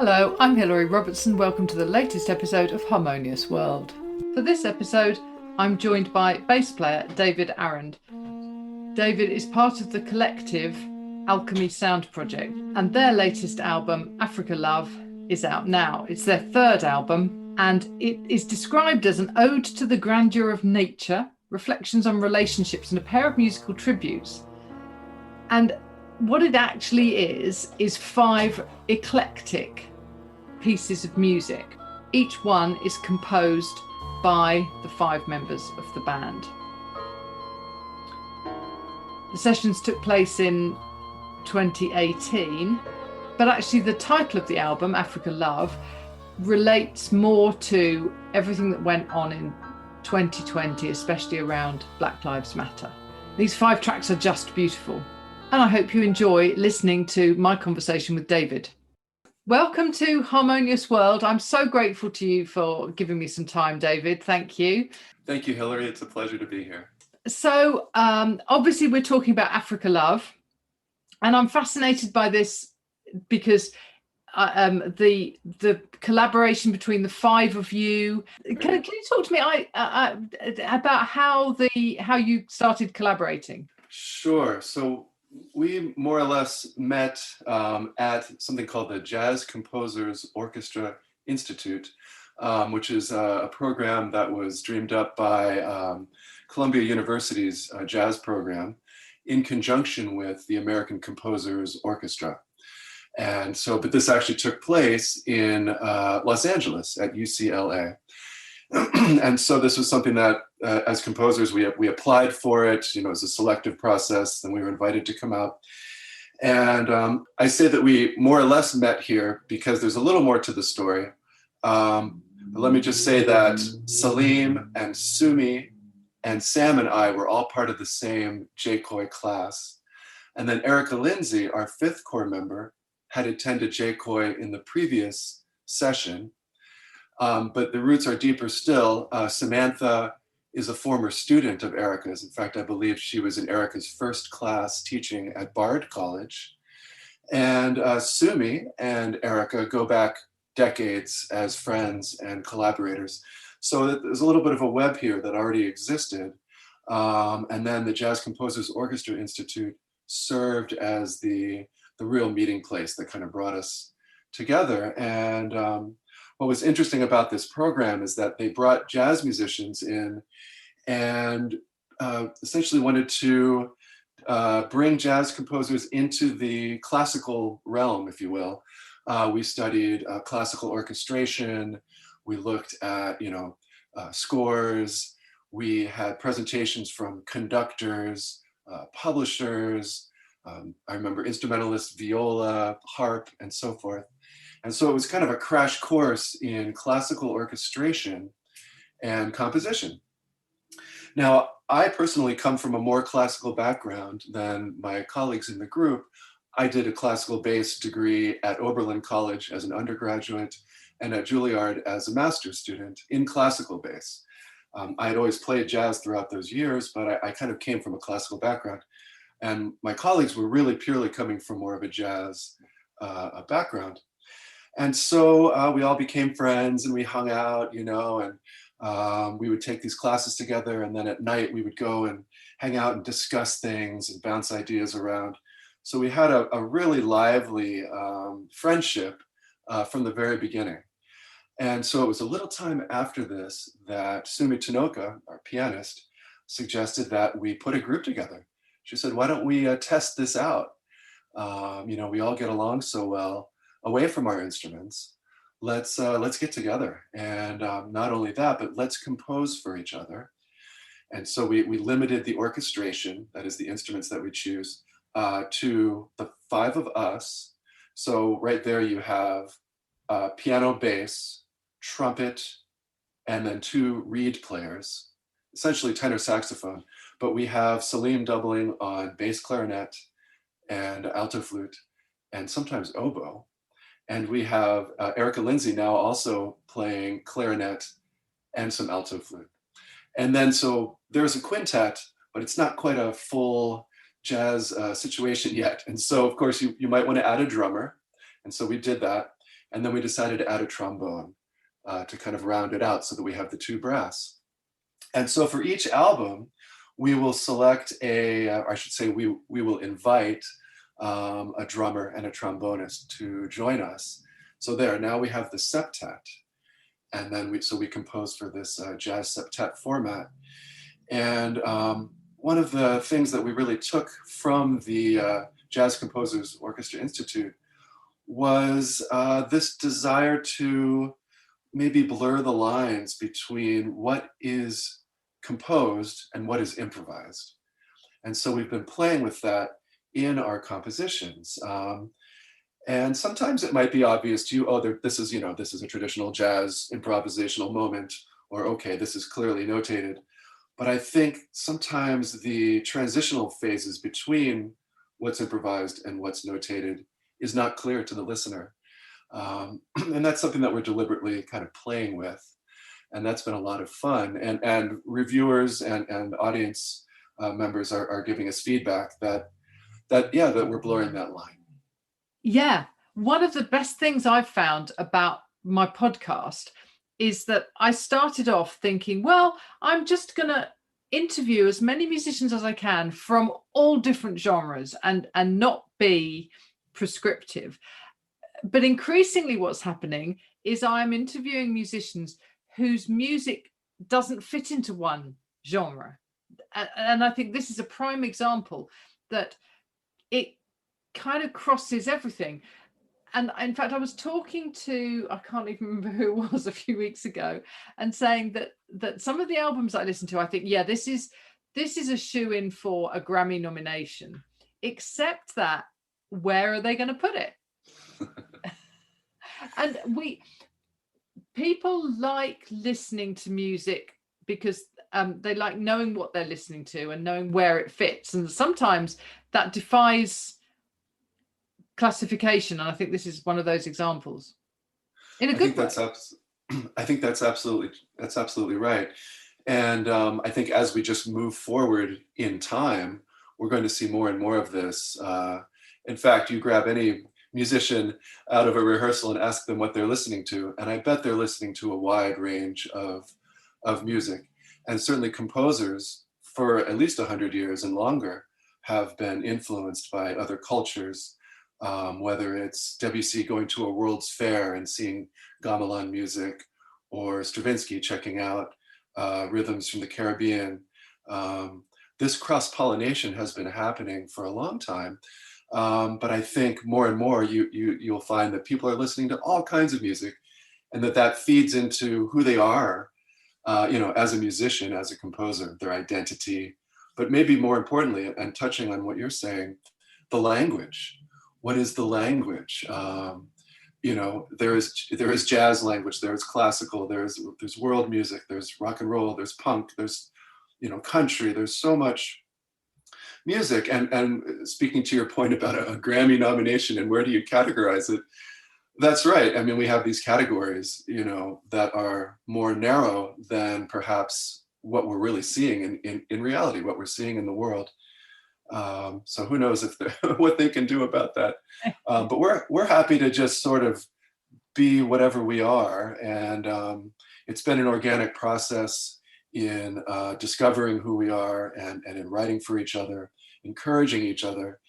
Hello, I'm Hilary Robertson. Welcome to the latest episode of Harmonious World. For this episode, I'm joined by bass player David Arend. David is part of the collective Alchemy Sound Project, and their latest album, Afrika Love, is out now. It's their third album, and it is described as an ode to the grandeur of nature, reflections on relationships, and a pair of musical tributes. And what it actually is 5 eclectic pieces of music. Each one is composed by the 5 members of the band. The sessions took place in 2018, but actually the title of the album, Afrika Love, relates more to everything that went on in 2020, especially around Black Lives Matter. These 5 tracks are just beautiful. And I hope you enjoy listening to my conversation with David. Welcome to Harmonious World. I'm so grateful to you for giving me some time, David. Thank you. Thank you, Hilary. It's a pleasure to be here. So obviously we're talking about Afrika Love, and I'm fascinated by this because the collaboration between the 5 of you. Can you talk to me about how you started collaborating? Sure. So we more or less met at something called the Jazz Composers Orchestra Institute, which is a program that was dreamed up by Columbia University's jazz program in conjunction with the American Composers Orchestra. And so, but this actually took place in Los Angeles at UCLA. And so this was something that, as composers, we applied for it. You know, it was a selective process, and we were invited to come out. And I say that we more or less met here because there's a little more to the story. But let me just say that Salim and Sumi and Sam and I were all part of the same JCOY class. And then Erica Lindsay, our 5th core member, had attended JCOY in the previous session. But the roots are deeper still. Samantha is a former student of Erica's. In fact, I believe she was in Erica's first class teaching at Bard College. And Sumi and Erica go back decades as friends and collaborators. So there's a little bit of a web here that already existed. And then the Jazz Composers Orchestra Institute served as the real meeting place that kind of brought us together. And what was interesting about this program is that they brought jazz musicians in and essentially wanted to bring jazz composers into the classical realm, if you will. We studied classical orchestration. We looked at, scores. We had presentations from conductors, publishers. I remember instrumentalists, viola, harp, and so forth. And so it was kind of a crash course in classical orchestration and composition. Now, I personally come from a more classical background than my colleagues in the group. I did a classical bass degree at Oberlin College as an undergraduate and at Juilliard as a master's student in classical bass. I had always played jazz throughout those years, but I kind of came from a classical background. And my colleagues were really purely coming from more of a jazz background. And so we all became friends and we hung out, and we would take these classes together. And then at night we would go and hang out and discuss things and bounce ideas around. So we had a really lively friendship from the very beginning. And so it was a little time after this that Sumi Tanoka, our pianist, suggested that we put a group together. She said, why don't we test this out? We all get along so well away from our instruments. Let's get together. And not only that, but let's compose for each other. And so we limited the orchestration, that is the instruments that we choose, to the 5 of us. So right there you have piano, bass, trumpet, and then 2 reed players, essentially tenor saxophone. But we have Salim doubling on bass clarinet and alto flute, and sometimes oboe. And we have Erica Lindsay now also playing clarinet and some alto flute. And then so there's a quintet, but it's not quite a full jazz situation yet. And so of course you might want to add a drummer. And so we did that. And then we decided to add a trombone to kind of round it out so that we have the two brass. And so for each album, we will select I should say, we will invite a drummer and a trombonist to join us. So now we have the septet. And then we compose for this jazz septet format. And one of the things that we really took from the Jazz Composers Orchestra Institute was this desire to maybe blur the lines between what is composed and what is improvised. And so we've been playing with that in our compositions. And sometimes it might be obvious to you, oh, this is a traditional jazz improvisational moment, or okay, this is clearly notated. But I think sometimes the transitional phases between what's improvised and what's notated is not clear to the listener. And that's something that we're deliberately kind of playing with. And that's been a lot of fun. And reviewers and audience members are giving us feedback that we're blurring that line. Yeah. One of the best things I've found about my podcast is that I started off thinking, well, I'm just going to interview as many musicians as I can from all different genres and not be prescriptive. But increasingly what's happening is I'm interviewing musicians whose music doesn't fit into one genre. And I think this is a prime example that it kind of crosses everything. And in fact, I was talking to, I can't even remember who it was a few weeks ago, and saying that some of the albums I listen to, I think, yeah, this is a shoe-in for a Grammy nomination, except that where are they going to put it? And people like listening to music because they like knowing what they're listening to and knowing where it fits. And sometimes that defies classification. And I think this is one of those examples. In a good way. I think that's absolutely right. And I think as we just move forward in time, we're going to see more and more of this. In fact, you grab any musician out of a rehearsal and ask them what they're listening to, and I bet they're listening to a wide range of music. And certainly composers for at least 100 years and longer have been influenced by other cultures, whether it's Debussy going to a World's Fair and seeing gamelan music, or Stravinsky checking out rhythms from the Caribbean. This cross-pollination has been happening for a long time. But I think more and more you'll find that people are listening to all kinds of music, and that feeds into who they are, as a musician, as a composer, their identity, but maybe more importantly, and touching on what you're saying, the language. What is the language? There is jazz language, there is classical, there's world music, there's rock and roll, there's punk, there's country, there's so much music. And speaking to your point about a Grammy nomination and where do you categorize it, that's right. I mean, we have these categories, that are more narrow than perhaps what we're really seeing in reality, what we're seeing in the world. So who knows what they can do about that. But we're happy to just sort of be whatever we are. And it's been an organic process in discovering who we are and in writing for each other, encouraging each other.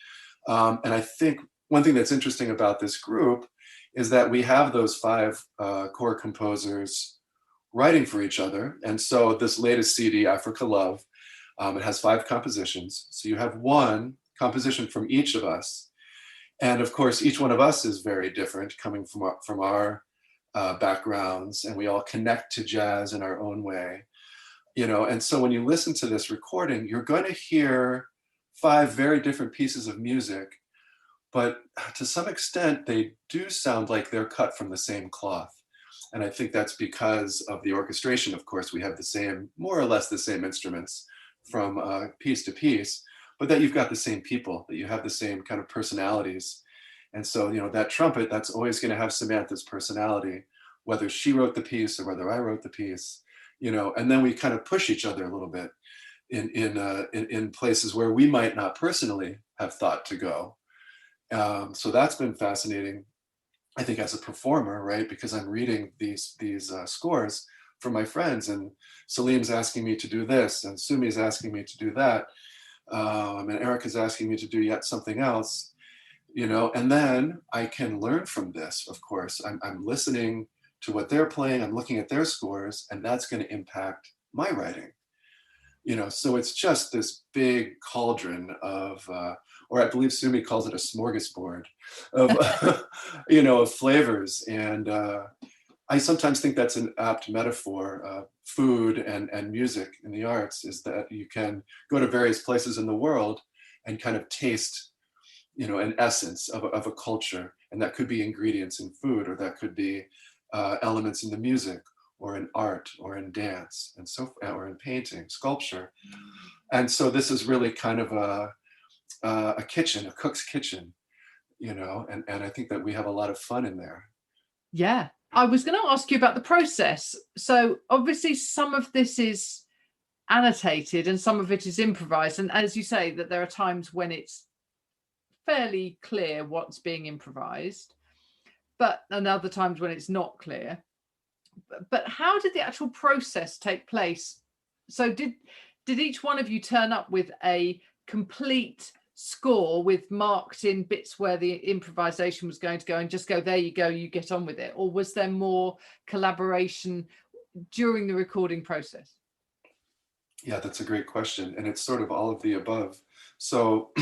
And I think one thing that's interesting about this group is that we have those 5 core composers writing for each other. And so this latest CD, Afrika Love, it has 5 compositions. So you have one composition from each of us. And of course, each one of us is very different, coming from our backgrounds, and we all connect to jazz in our own way. And so when you listen to this recording, you're going to hear 5 very different pieces of music, but to some extent, they do sound like they're cut from the same cloth. And I think that's because of the orchestration. Of course, we have more or less the same instruments from piece to piece, but that you've got the same people, that you have the same kind of personalities. And so, that trumpet, that's always going to have Samantha's personality, whether she wrote the piece or whether I wrote the piece, and then we kind of push each other a little bit in places where we might not personally have thought to go. So that's been fascinating. I think as a performer, right? Because I'm reading these scores from my friends, and Salim's asking me to do this, and Sumi's asking me to do that, and Eric is asking me to do yet something else, and then I can learn from this, of course. I'm listening to what they're playing, I'm looking at their scores, and that's going to impact my writing. So it's just this big cauldron of, or I believe Sumi calls it a smorgasbord of, of flavors. And I sometimes think that's an apt metaphor. Food and music in the arts is that you can go to various places in the world and kind of taste, an essence of a culture. And that could be ingredients in food, or that could be elements in the music, or in art, or in dance, or in painting, sculpture. And so this is really kind of a kitchen, a cook's kitchen, and I think that we have a lot of fun in there. Yeah. I was going to ask you about the process. So obviously some of this is annotated and some of it is improvised. And as you say, that there are times when it's fairly clear what's being improvised, and other times when it's not clear. But how did the actual process take place? So did each one of you turn up with a complete score with marked in bits where the improvisation was going to go and just go, there you go, you get on with it? Or was there more collaboration during the recording process? Yeah, that's a great question. And it's sort of all of the above. So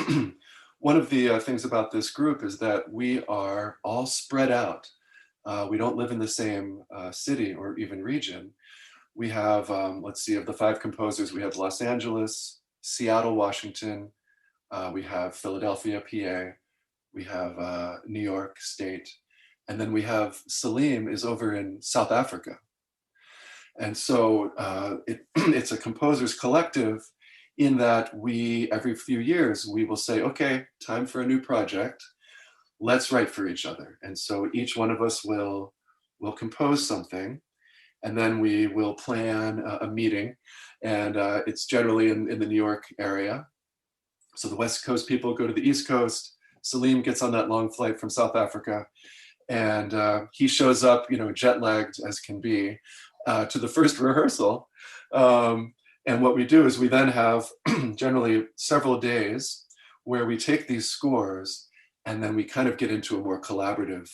one of the things about this group is that we are all spread out. We don't live in the same city or even region. We have, let's see, of the 5 composers, we have Los Angeles, Seattle, Washington, we have Philadelphia, PA, we have New York State, and then we have Salim is over in South Africa. And so it's a composers collective in that every few years, we will say, okay, time for a new project. Let's write for each other. And so each one of us will compose something, and then we will plan a meeting. And it's generally in the New York area. So the West Coast people go to the East Coast. Salim gets on that long flight from South Africa, and he shows up, jet lagged as can be, to the first rehearsal. And what we do is we then have generally several days where we take these scores and then we kind of get into a more collaborative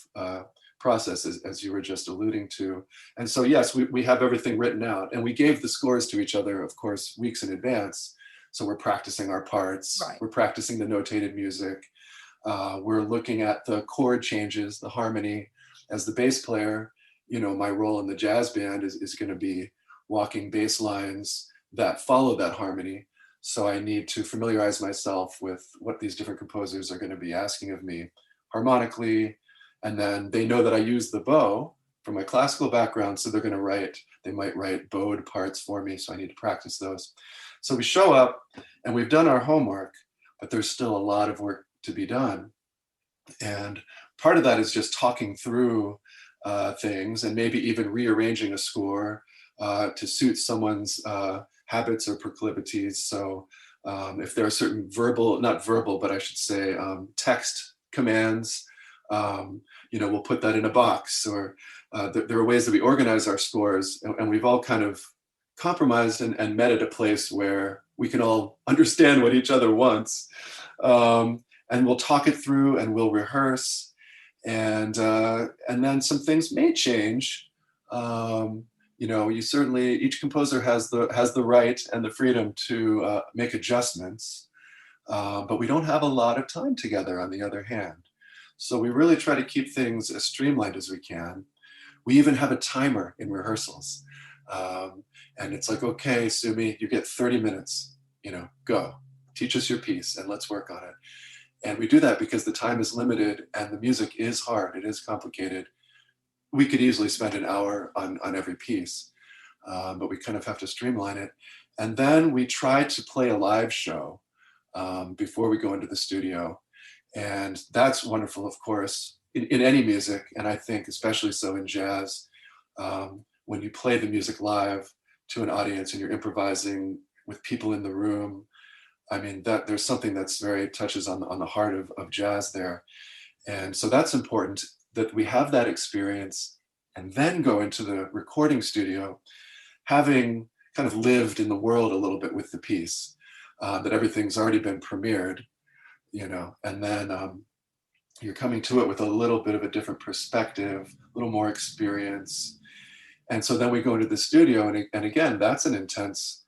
process, as you were just alluding to. And so, yes, we have everything written out, and we gave the scores to each other, of course, weeks in advance. So we're practicing our parts, right. We're practicing the notated music. We're looking at the chord changes, the harmony. As the bass player, my role in the jazz band is going to be walking bass lines that follow that harmony. So I need to familiarize myself with what these different composers are going to be asking of me harmonically. And then they know that I use the bow from my classical background. So they might write bowed parts for me. So I need to practice those. So we show up and we've done our homework, but there's still a lot of work to be done. And part of that is just talking through things and maybe even rearranging a score to suit someone's habits or proclivities. So if there are certain not verbal, but I should say text commands, we'll put that in a box. Or there are ways that we organize our scores, and we've all kind of compromised and met at a place where we can all understand what each other wants. And we'll talk it through and we'll rehearse. And then some things may change. Each composer has the right and the freedom to make adjustments, but we don't have a lot of time together on the other hand. So we really try to keep things as streamlined as we can. We even have a timer in rehearsals. And it's like, okay, Sumi, you get 30 minutes, go, teach us your piece and let's work on it. And we do that because the time is limited and the music is hard, it is complicated. We could easily spend an hour on every piece, but we kind of have to streamline it. And then we try to play a live show before we go into the studio. And that's wonderful, of course, in any music. And I think especially so in jazz, when you play the music live to an audience and you're improvising with people in the room, I mean, that there's something that's very touches on the heart of jazz there. And so that's important. that we have that experience and then go into the recording studio, having kind of lived in the world a little bit with the piece, that everything's already been premiered, and then you're coming to it with a little bit of a different perspective, a little more experience. And so then we go into the studio, and again, that's an intense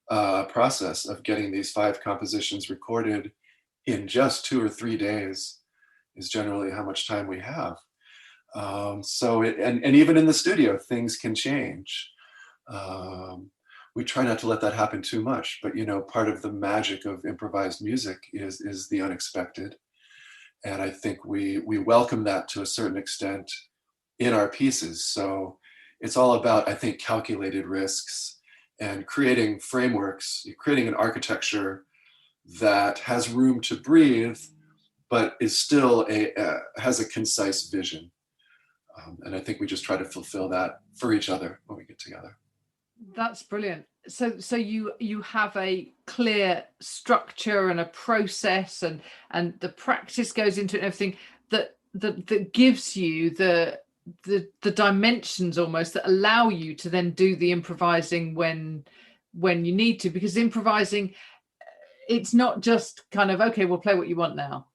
process of getting these 5 compositions recorded in just 2 or 3 days is generally how much time we have. And even in the studio, things can change. We try not to let that happen too much, but part of the magic of improvised music is the unexpected. And I think we welcome that to a certain extent in our pieces. So it's all about, I think, calculated risks and creating frameworks, creating an architecture that has room to breathe, but is still has a concise vision. And I think we just try to fulfill that for each other when we get together. That's brilliant. So you have a clear structure and a process, and the practice goes into it and everything that gives you the dimensions almost that allow you to then do the improvising when you need to, because improvising, it's not just kind of, okay, we'll play what you want now.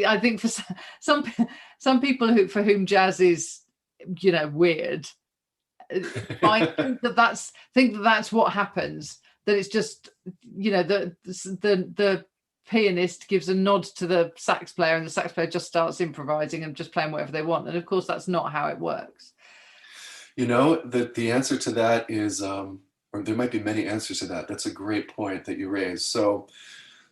I think for some people for whom jazz is weird, I think that's what happens, that it's just the pianist gives a nod to the sax player and the sax player just starts improvising and just playing whatever they want, and of course that's not how it works. The answer to that is, or there might be many answers to that. That's a great point that you raised. So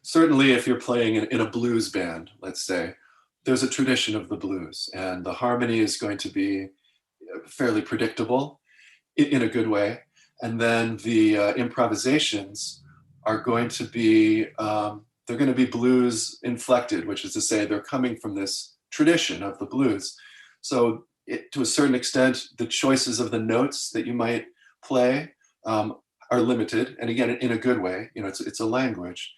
certainly if you're playing in a blues band, let's say, there's a tradition of the blues, and the harmony is going to be fairly predictable in a good way. And then the improvisations are going to be, they're going to be blues inflected, which is to say they're coming from this tradition of the blues. So to a certain extent, the choices of the notes that you might play are limited. And again, in a good way, it's a language.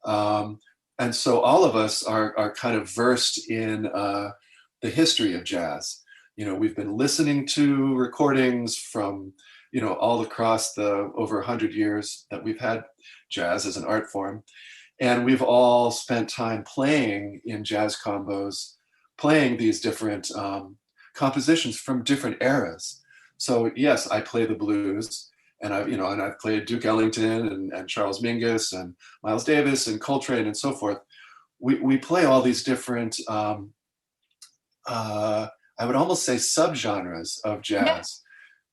And so all of us are kind of versed in the history of jazz. We've been listening to recordings from, all across the over 100 years that we've had jazz as an art form. And we've all spent time playing in jazz combos, playing these different compositions from different eras. So yes, I play the blues, and I've played Duke Ellington and Charles Mingus and Miles Davis and Coltrane and so forth. We play all these different, I would almost say subgenres of jazz,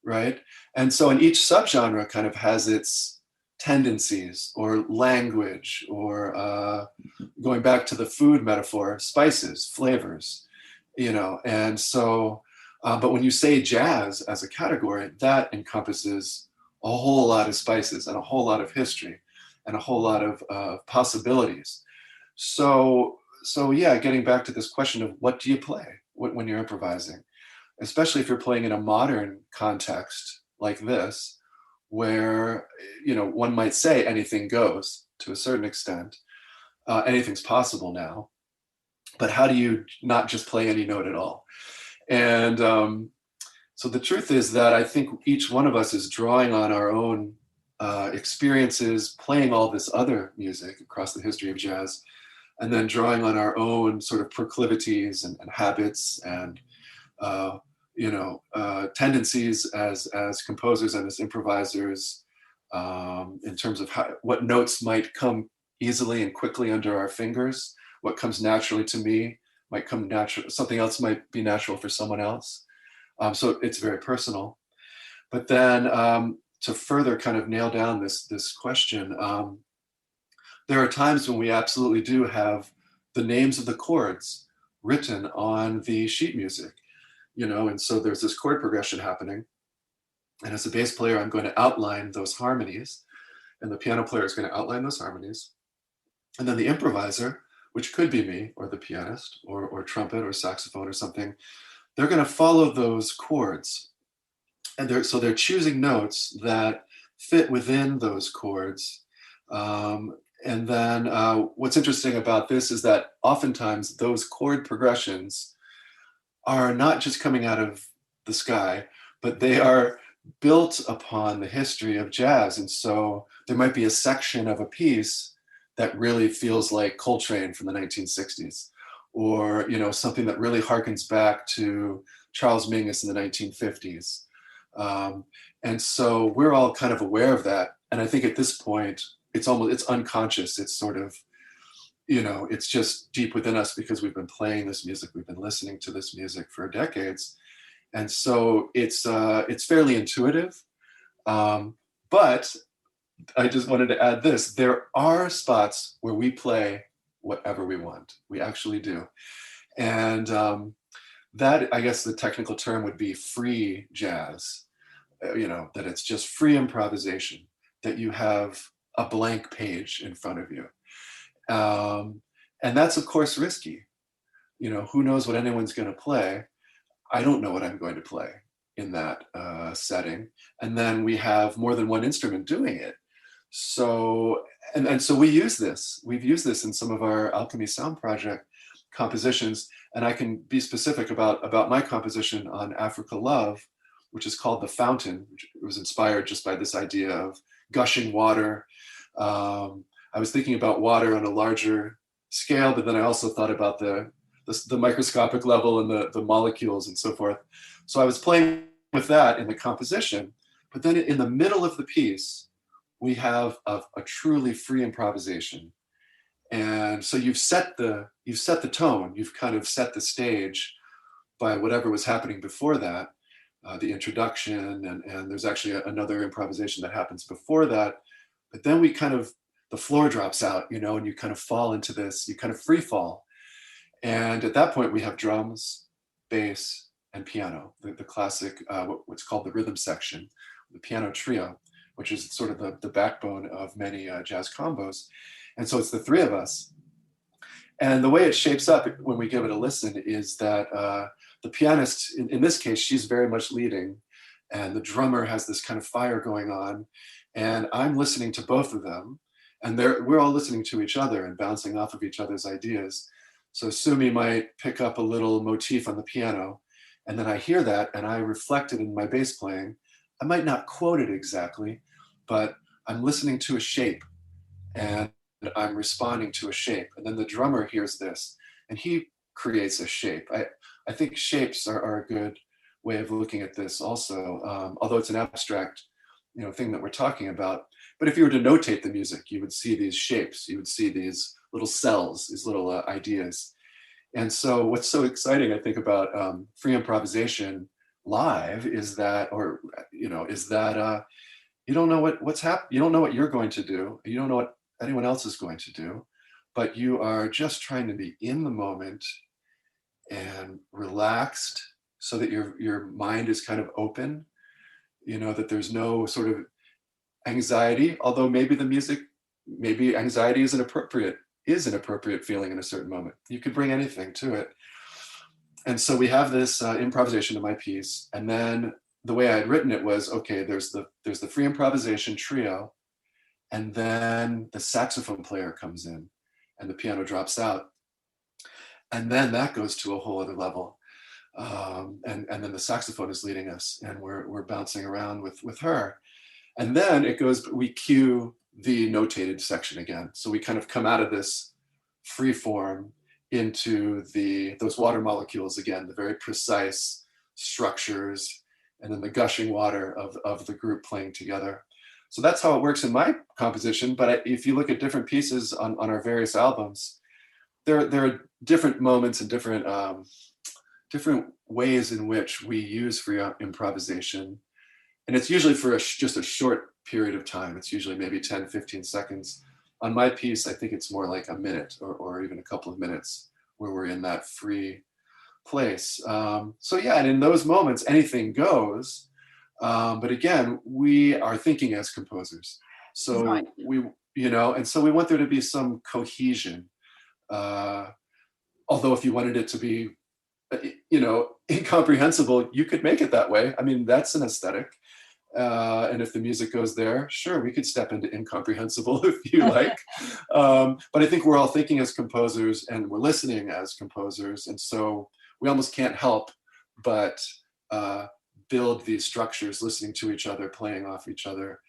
right? And so in each subgenre kind of has its tendencies or language, or going back to the food metaphor, spices, flavors, and so, but when you say jazz as a category, that encompasses a whole lot of spices and a whole lot of history and a whole lot of possibilities. So yeah, getting back to this question of what do you play when you're improvising, especially if you're playing in a modern context like this, where one might say anything goes to a certain extent. Anything's possible now, but how do you not just play any note at all? And so the truth is that I think each one of us is drawing on our own experiences, playing all this other music across the history of jazz, and then drawing on our own sort of proclivities and habits and tendencies as composers and as improvisers, in terms of what notes might come easily and quickly under our fingers, what comes naturally to me might come natural, something else might be natural for someone else. So it's very personal. But then to further kind of nail down this question, there are times when we absolutely do have the names of the chords written on the sheet music, and so there's this chord progression happening. And as a bass player, I'm going to outline those harmonies, and the piano player is going to outline those harmonies. And then the improviser, which could be me or the pianist or trumpet or saxophone or something, they're going to follow those chords. And they're choosing notes that fit within those chords. And then what's interesting about this is that oftentimes those chord progressions are not just coming out of the sky, but they are built upon the history of jazz. And so there might be a section of a piece that really feels like Coltrane from the 1960s, or something that really harkens back to Charles Mingus in the 1950s. And so we're all kind of aware of that. And I think at this point, it's unconscious. It's sort of, it's just deep within us because we've been playing this music, we've been listening to this music for decades. And so it's fairly intuitive. But I just wanted to add this. There are spots where we play whatever we want. We actually do. And that, I guess the technical term would be free jazz, that it's just free improvisation, that you have a blank page in front of you. And that's, of course, risky. Who knows what anyone's going to play? I don't know what I'm going to play in that setting. And then we have more than one instrument doing it. So, and so we use this. We've used this in some of our Alchemy Sound Project compositions. And I can be specific about my composition on Afrika Love, which is called The Fountain, which was inspired just by this idea of gushing water. I was thinking about water on a larger scale, but then I also thought about the microscopic level and the molecules and so forth. So I was playing with that in the composition, but then in the middle of the piece, we have a truly free improvisation. And so you've set the tone, you've kind of set the stage by whatever was happening before that, the introduction, and there's actually another improvisation that happens before that. But then the floor drops out, and you kind of fall into this, you kind of free fall. And at that point we have drums, bass, and piano, the classic, what's called the rhythm section, the piano trio, which is sort of the backbone of many jazz combos. And so it's the three of us. And the way it shapes up when we give it a listen is that the pianist, in this case, she's very much leading, and the drummer has this kind of fire going on, and I'm listening to both of them, and we're all listening to each other and bouncing off of each other's ideas. So Sumi might pick up a little motif on the piano, and then I hear that, and I reflect it in my bass playing. I might not quote it exactly, but I'm listening to a shape, and I'm responding to a shape. And then the drummer hears this, and he creates a shape. I think shapes are a good way of looking at this also, although it's an abstract thing that we're talking about. But if you were to notate the music, you would see these shapes, you would see these little cells, these little ideas. And so what's so exciting, I think, about free improvisation live is that, you don't know what's happening. You don't know what you're going to do. You don't know what anyone else is going to do, but you are just trying to be in the moment and relaxed so that your mind is kind of open, that there's no sort of anxiety, although maybe anxiety is an appropriate feeling in a certain moment. You could bring anything to it. And so we have this improvisation in my piece, and then the way I had written it was, okay, there's the free improvisation trio, and then the saxophone player comes in and the piano drops out. And then that goes to a whole other level. And then the saxophone is leading us, and we're bouncing around with her. And then we cue the notated section again. So we kind of come out of this free form into those water molecules again, the very precise structures, and then the gushing water of the group playing together. So that's how it works in my composition. But if you look at different pieces on our various albums, there are different moments and different ways in which we use free improvisation. And it's usually for just a short period of time. It's usually maybe 10, 15 seconds. On my piece, I think it's more like a minute or even a couple of minutes where we're in that free place. So yeah, and in those moments, anything goes. But again, we are thinking as composers. So right. And so we want there to be some cohesion. Although if you wanted it to be, incomprehensible, you could make it that way. I mean, that's an aesthetic. And if the music goes there, sure, we could step into incomprehensible if you like. But I think we're all thinking as composers and we're listening as composers. And so we almost can't help but build these structures, listening to each other, playing off each other.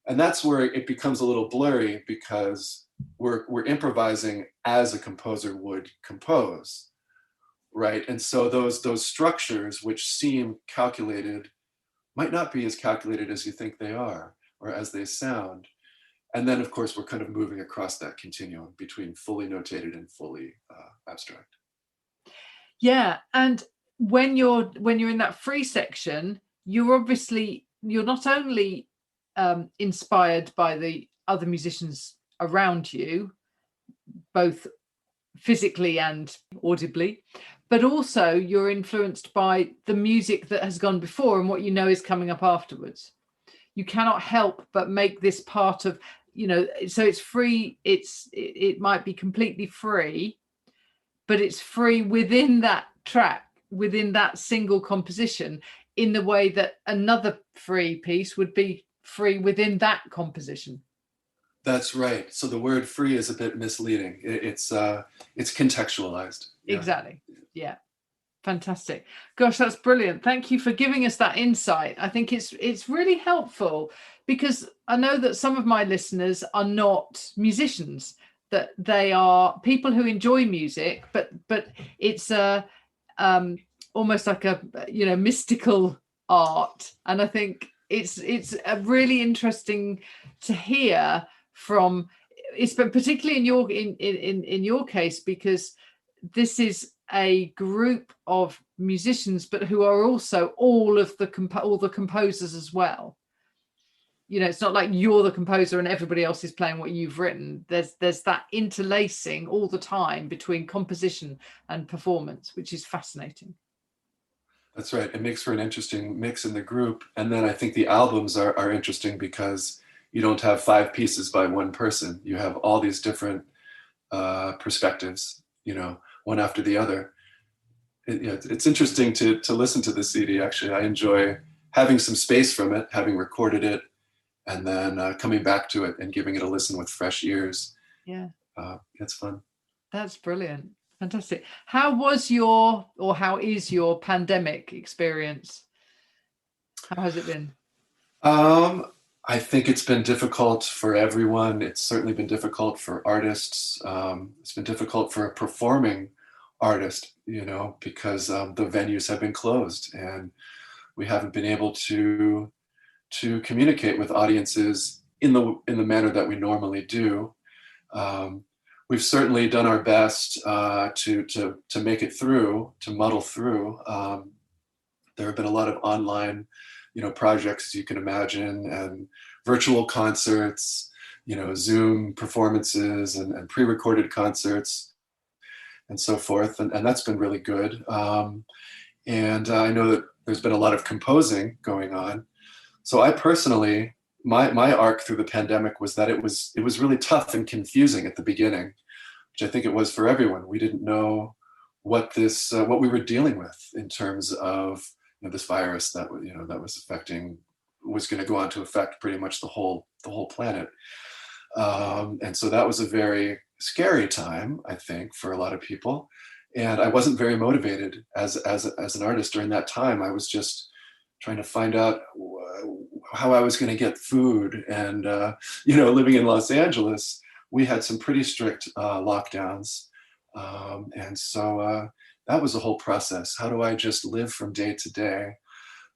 And that's where it becomes a little blurry, because we're improvising as a composer would compose, right? And so those structures which seem calculated might not be as calculated as you think they are, or as they sound. And then, of course, we're kind of moving across that continuum between fully notated and fully abstract. Yeah, and when you're in that free section, you're not only inspired by the other musicians around you, both physically and audibly, but also you're influenced by the music that has gone before and what you know is coming up afterwards. You cannot help but make this part of, so it's free. It might be completely free, but it's free within that track, within that single composition, in the way that another free piece would be free within that composition. That's right. So the word free is a bit misleading. It's contextualized. Yeah. Exactly. Yeah. Fantastic. Gosh, that's brilliant. Thank you for giving us that insight. I think it's really helpful, because I know that some of my listeners are not musicians, that they are people who enjoy music, but it's almost like a mystical art. And I think it's a really interesting to hear from, but particularly in your case, because this is a group of musicians, but who are also all the composers as well. It's not like you're the composer and everybody else is playing what you've written. There's that interlacing all the time between composition and performance, which is fascinating. That's right. It makes for an interesting mix in the group. And then I think the albums are interesting, because you don't have 5 pieces by one person. You have all these different perspectives, one after the other. It's interesting to listen to the CD, actually. I enjoy having some space from it, having recorded it, and then coming back to it and giving it a listen with fresh ears. Yeah. It's fun. That's brilliant. Fantastic. How is your pandemic experience? How has it been? I think it's been difficult for everyone. It's certainly been difficult for artists. It's been difficult for a performing artist, because the venues have been closed and we haven't been able to communicate with audiences in the manner that we normally do. We've certainly done our best to make it through, to muddle through. There have been a lot of online projects, as you can imagine, and virtual concerts, Zoom performances and pre-recorded concerts and so forth. And that's been really good. And I know that there's been a lot of composing going on. So I personally, my arc through the pandemic was that it was really tough and confusing at the beginning, which I think it was for everyone. We didn't know what we were dealing with in terms of this virus that was going to go on to affect pretty much the whole planet. And so that was a very scary time, I think, for a lot of people. And I wasn't very motivated as an artist during that time. I was just trying to find out how I was going to get food. And, living in Los Angeles, we had some pretty strict lockdowns. And so that was a whole process. How do I just live from day to day?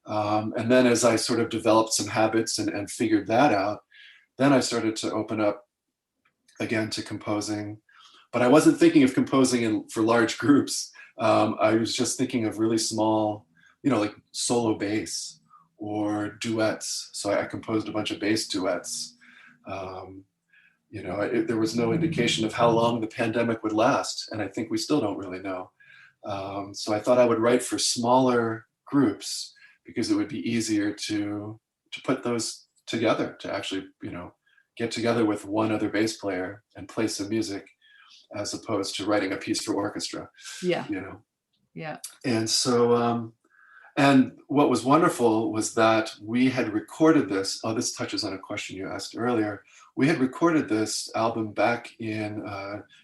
And then as I sort of developed some habits and figured that out, then I started to open up again to composing. But I wasn't thinking of composing for large groups. I was just thinking of really small, like solo bass or duets. So I composed a bunch of bass duets. There was no indication of how long the pandemic would last. And I think we still don't really know. So I thought I would write for smaller groups because it would be easier to put those together, to actually, get together with one other bass player and play some music, as opposed to writing a piece for orchestra. Yeah. Yeah. And so, and what was wonderful was that we had recorded this. Oh, this touches on a question you asked earlier. We had recorded this album back in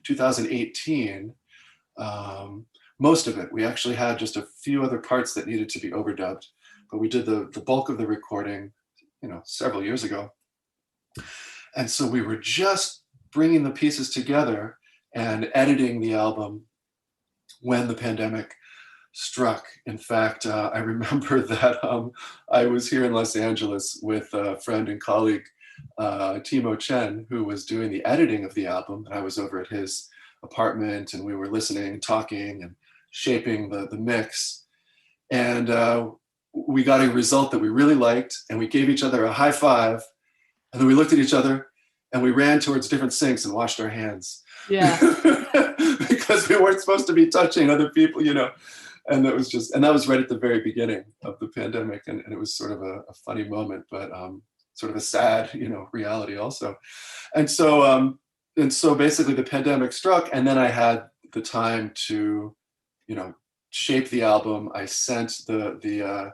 2018. most of it. We actually had just a few other parts that needed to be overdubbed, but we did the bulk of the recording, several years ago. And so we were just bringing the pieces together and editing the album when the pandemic struck. In fact, I remember that I was here in Los Angeles with a friend and colleague, Timo Chen, who was doing the editing of the album. And I was over at his apartment, and we were listening, talking, and shaping the mix. And we got a result that we really liked, and we gave each other a high five. And then we looked at each other and we ran towards different sinks and washed our hands. Yeah. Because we weren't supposed to be touching other people, And that was right at the very beginning of the pandemic. And it was sort of a funny moment, but sort of a sad, reality also. And so basically the pandemic struck, and then I had the time to, shape the album. I sent the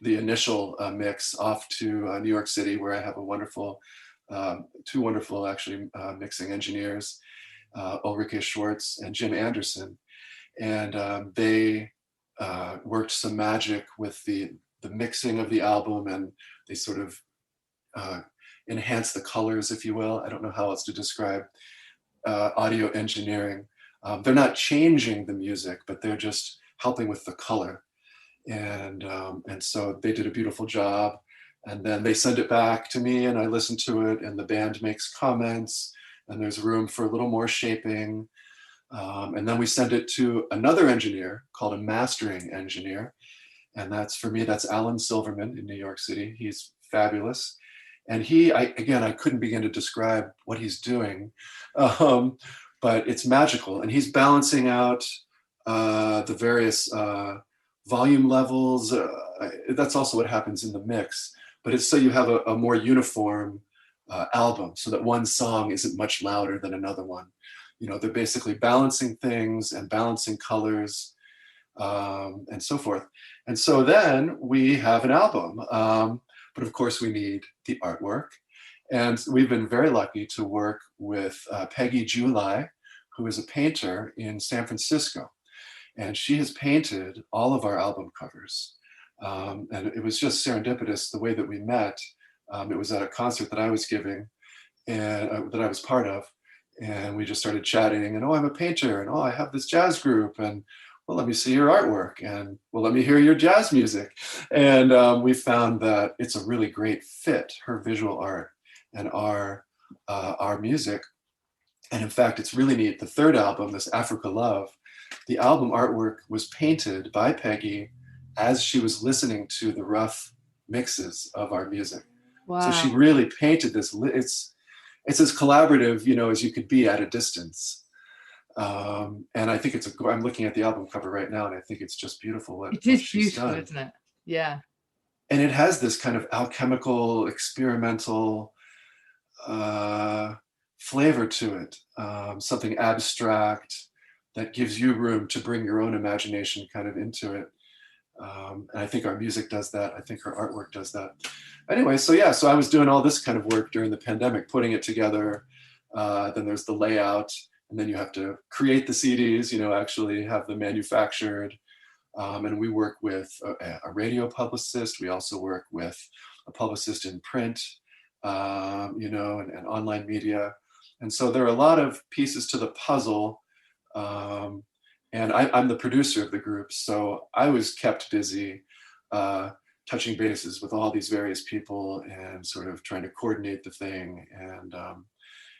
initial mix off to New York City, where I have two wonderful actually mixing engineers, Ulrike Schwartz and Jim Anderson. And they worked some magic with the mixing of the album, and they sort of enhanced the colors, if you will. I don't know how else to describe audio engineering. They're not changing the music, but they're just helping with the color. And so they did a beautiful job. And then they send it back to me, and I listen to it, and the band makes comments, and there's room for a little more shaping. And then we send it to another engineer called a mastering engineer. And that's Alan Silverman in New York City. He's fabulous. And I couldn't begin to describe what he's doing, but it's magical. And he's balancing out the various volume levels. That's also what happens in the mix. But it's so you have a more uniform album, so that one song isn't much louder than another one. They're basically balancing things and balancing colors and so forth. And so then we have an album. But of course, we need the artwork. And we've been very lucky to work with Peggy July, who is a painter in San Francisco. And she has painted all of our album covers. And it was just serendipitous the way that we met. It was at a concert that I was giving and that I was part of. And we just started chatting, and I'm a painter, and I have this jazz group, and well, let me see your artwork, and well, let me hear your jazz music. And we found that it's a really great fit, her visual art and our music. And in fact, it's really neat. The third album, this Afrika Love, the album artwork was painted by Peggy as she was listening to the rough mixes of our music. Wow. So she really painted this. It's as collaborative, as you could be at a distance. And I think I'm looking at the album cover right now, and I think it's just beautiful. It is beautiful, isn't it? Yeah. And it has this kind of alchemical, experimental flavor to it, something abstract that gives you room to bring your own imagination kind of into it. And I think our music does that. I think her artwork does that. Anyway, so I was doing all this kind of work during the pandemic, putting it together. Then there's the layout, and then you have to create the CDs, actually have them manufactured. And we work with a radio publicist. We also work with a publicist in print, and online media. And so there are a lot of pieces to the puzzle. And I'm the producer of the group, so I was kept busy touching bases with all these various people and sort of trying to coordinate the thing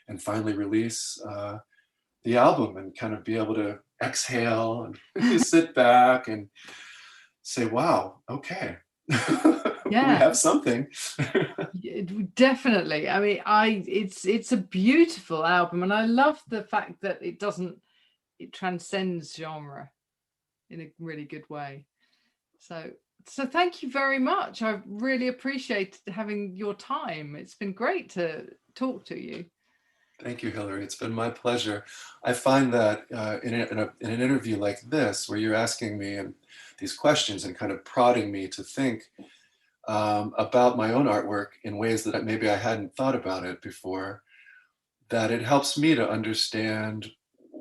and finally release the album and kind of be able to exhale and sit back and say, wow, okay. Yeah. We have something. Definitely. I mean, it's a beautiful album, and I love the fact that it transcends genre in a really good way. So thank you very much. I really appreciate having your time. It's been great to talk to you. Thank you, Hillary. It's been my pleasure. I find that in an interview like this, where you're asking me these questions and kind of prodding me to think about my own artwork in ways that maybe I hadn't thought about it before, that it helps me to understand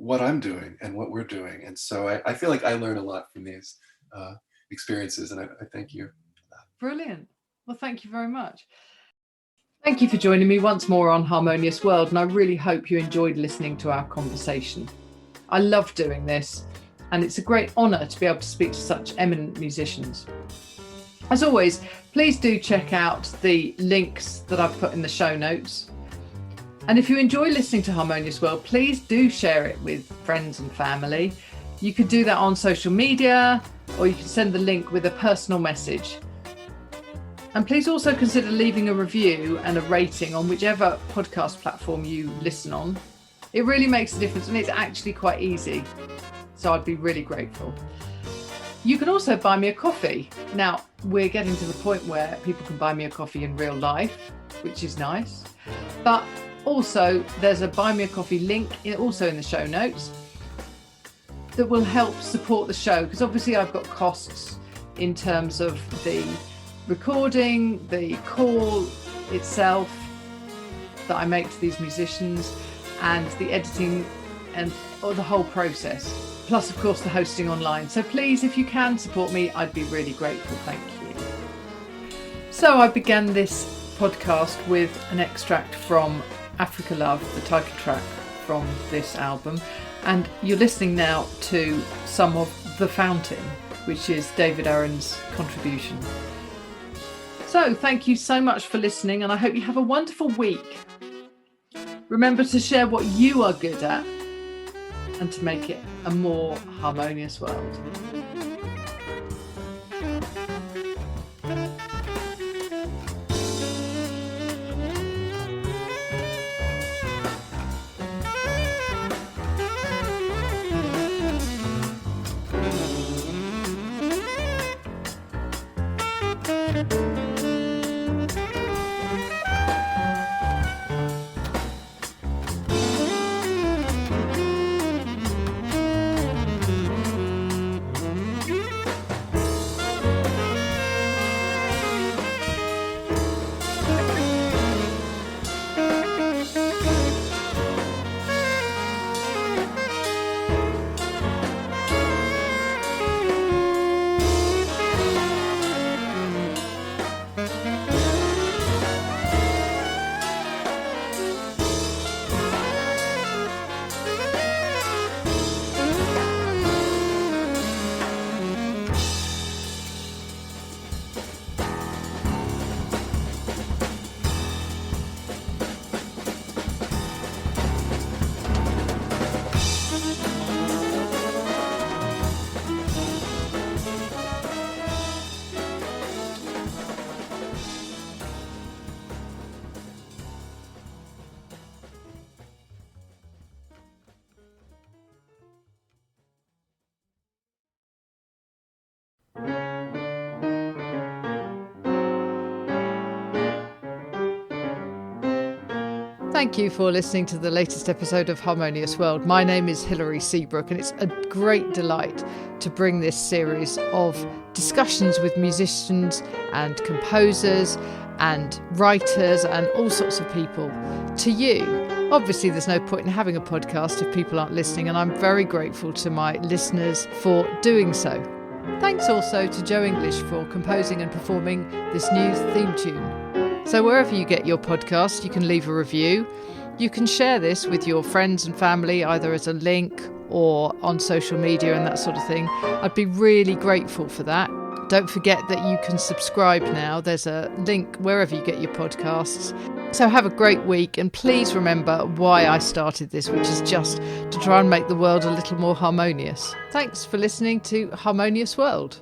what I'm doing and what we're doing. And so I feel like I learn a lot from these experiences, and I thank you for that. Brilliant. Well, thank you very much. Thank you for joining me once more on Harmonious World, and I really hope you enjoyed listening to our conversation. I love doing this, and it's a great honour to be able to speak to such eminent musicians. As always, please do check out the links that I've put in the show notes. And if you enjoy listening to Harmonious World, please do share it with friends and family. You could do that on social media, or you can send the link with a personal message. And please also consider leaving a review and a rating on whichever podcast platform you listen on. It really makes a difference, and it's actually quite easy. So I'd be really grateful. You can also buy me a coffee. Now, we're getting to the point where people can buy me a coffee in real life, which is nice. But also, there's a buy me a coffee link also in the show notes that will help support the show, because obviously I've got costs in terms of the recording, the call itself that I make to these musicians, and the editing and the whole process, plus of course the hosting online. So please, if you can support me, I'd be really grateful. Thank you. So I began this podcast with an extract from Afrika Love, the title track from this album, and you're listening now to some of The Fountain, which is David Arend's contribution. So thank you so much for listening, and I hope you have a wonderful week. Remember to share what you are good at and to make it a more harmonious world. Thank you for listening to the latest episode of Harmonious World. My name is Hilary Seabrook, and it's a great delight to bring this series of discussions with musicians and composers and writers and all sorts of people to you. Obviously, there's no point in having a podcast if people aren't listening, and I'm very grateful to my listeners for doing so. Thanks also to Joe English for composing and performing this new theme tune. So wherever you get your podcast, you can leave a review. You can share this with your friends and family, either as a link or on social media and that sort of thing. I'd be really grateful for that. Don't forget that you can subscribe now. There's a link wherever you get your podcasts. So have a great week, and please remember why I started this, which is just to try and make the world a little more harmonious. Thanks for listening to Harmonious World.